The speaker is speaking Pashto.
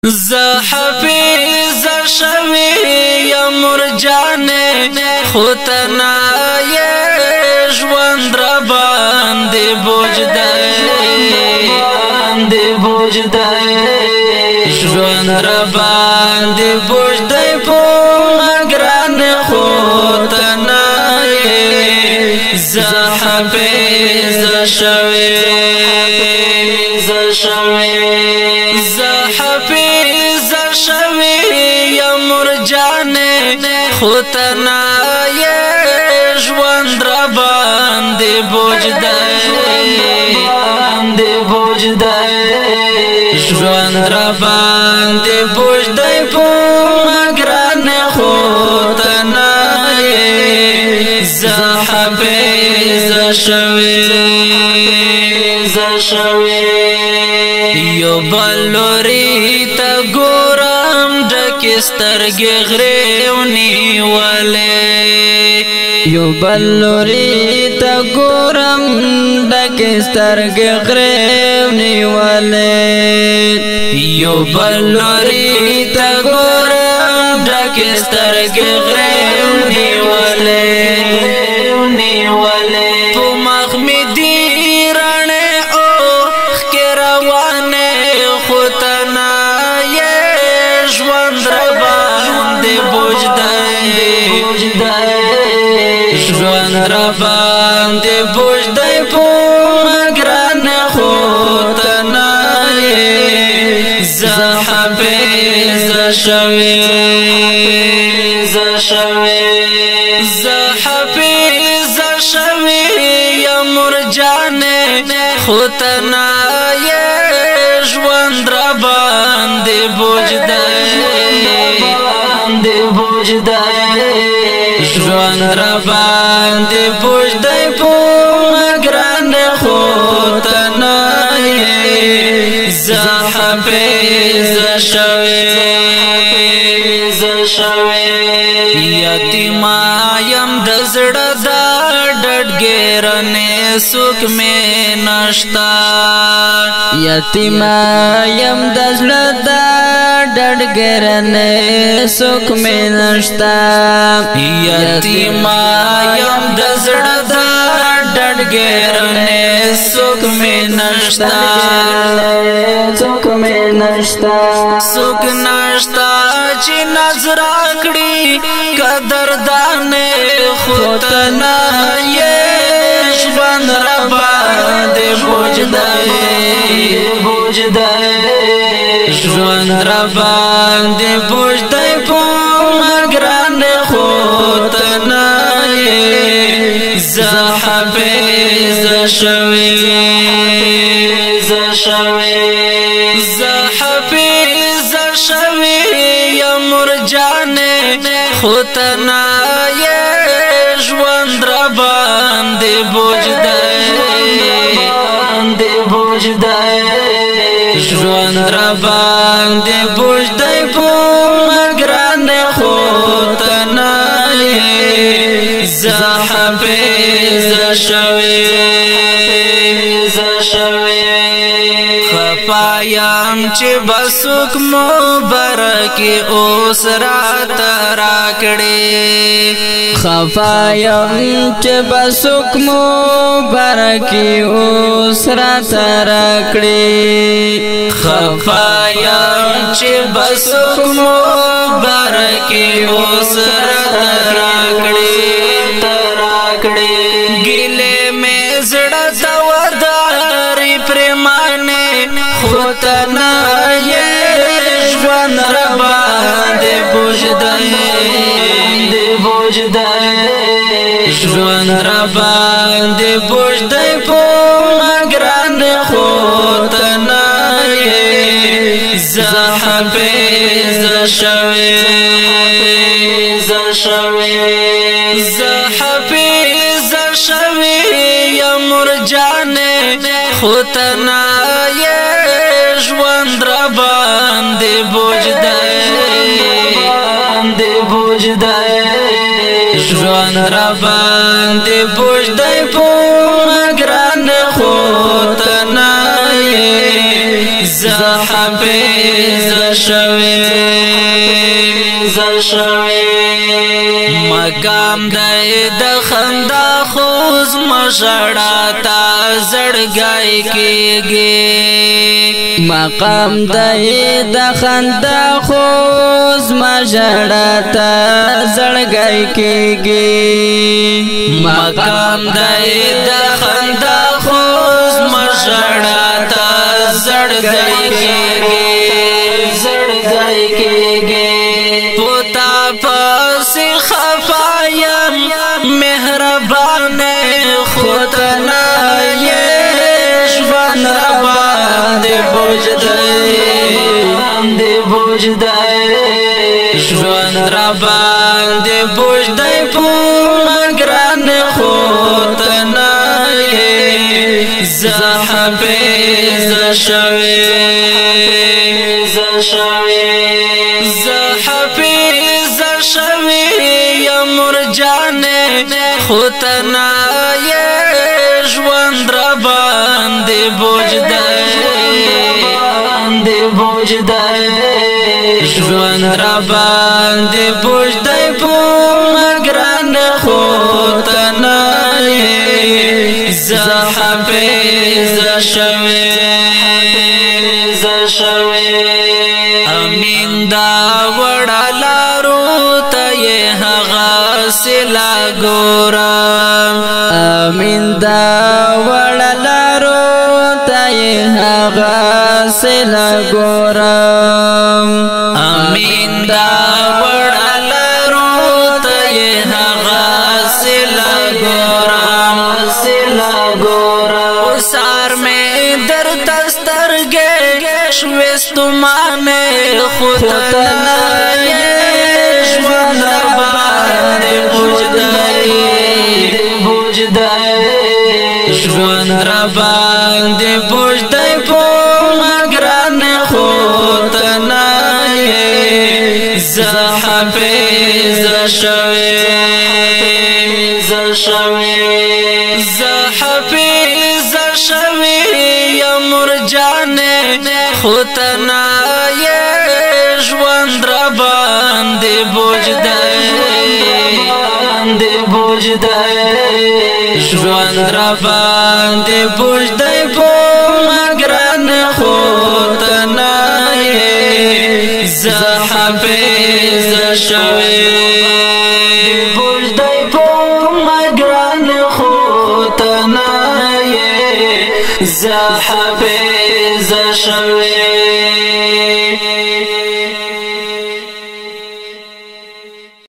حفیظ شوی یا مرجانه خوتنا یه ژوند را باندې بوج دی ژوند را باندې بوج دی په مګران خوتنا یې حفیظ شوی حفیظ شوی یا مرجانه خوتنا یې ژوند را باندې بوج دی ژوند را باندې بوج دی په مګران خوتنا یې حفیظ شوی یو بلوری تا ګورم ډکې سترګې غریونی والے یو بلوری تا ګورم ډکې سترګې غریونی والے یو بلوری تا ګورم ډکې سترګې غریونی والے په مخ می دی را باندې بوج دی په مګران خوتنا یې حفیظ شوی حفیظ شوی یا مرجانه خوتنا یې ژوند را باندې بوج دی ژوند را باندې بوج دی په مګران خوتنا یې حفیظ شوی یتیما یم د زړه دا ډډګرنې څوک مې نشتا یتیما یم د زړه دا ډډګرنې څوک مې نشتا یتیما یم د زړه دا ډډګرنې څوک مې نشتا چې نظر کړي قدردان خوتنا یې ژوند را باندې بوج دی ژوند را باندې بوج دی په مګران خوتنا یې حفیظ شوی حفیظ شوی یا مرجانه خوتنا یې ژوند را باندې بوج دی ژوند را باندې بوج دی په مګران خوتنا یې حفیظ شوی خفایم چې بسوک مبارکی اوس رات راکړي خفایم چې بسوک مبارکی اوس رات راکړي خفایم چې بسوک مبارکی اوس رات راکړي ګیله مې زړه تا وداري پرمانه خوتنا یې ژوند را باندې بوج دی ژوند را باندې بوج دی په مګران خوتنا یې حفیظ شوی حفیظ شوی یا مرجانه خوتنا یې ژوند را باندې بوج دی ژوند را باندې بوج دی په مګران خوتنا یې حفیظ شوی مقام دای د خندا خوز مشړا تا زړګای کېږي مقام دای د خندا خوز مشړا تا زړګای کېږي مقام دای د خندا خوز مشړا تا زړګای کېږي پوتا پس خفایم مهربان خودنا یشوان ربان دی بوجدای شوان ربان دی بوجدای پو مگران خودنا زحفیظ شوی زحفیظ شوی یا مرجان خودنا یشوان ربان دی بوجدای شوان ربان دی بوجدای پو مگران خودنا زحفیظ شوی امین دا وڑا لارو تا یہ غاسلا گورا امین دا وڑا لارو تا یہ غاسلا گورا امین دا وڑا لارو تا یہ غاسلا گورا اسار میں در دستر گے شوستمان خودنا یشوان ربان دی بوجدای شوان ربان دی بوجدای پو مگران خودنا زحفیظ شوی زحفیظ شوی یا مرجان خودنا یشوان ربان دی بوجدای شوان ربان دی بوجدای پو مگران خودنا زحفیظ شوی بوجدای پو مگران خودنا زحفیظ شوی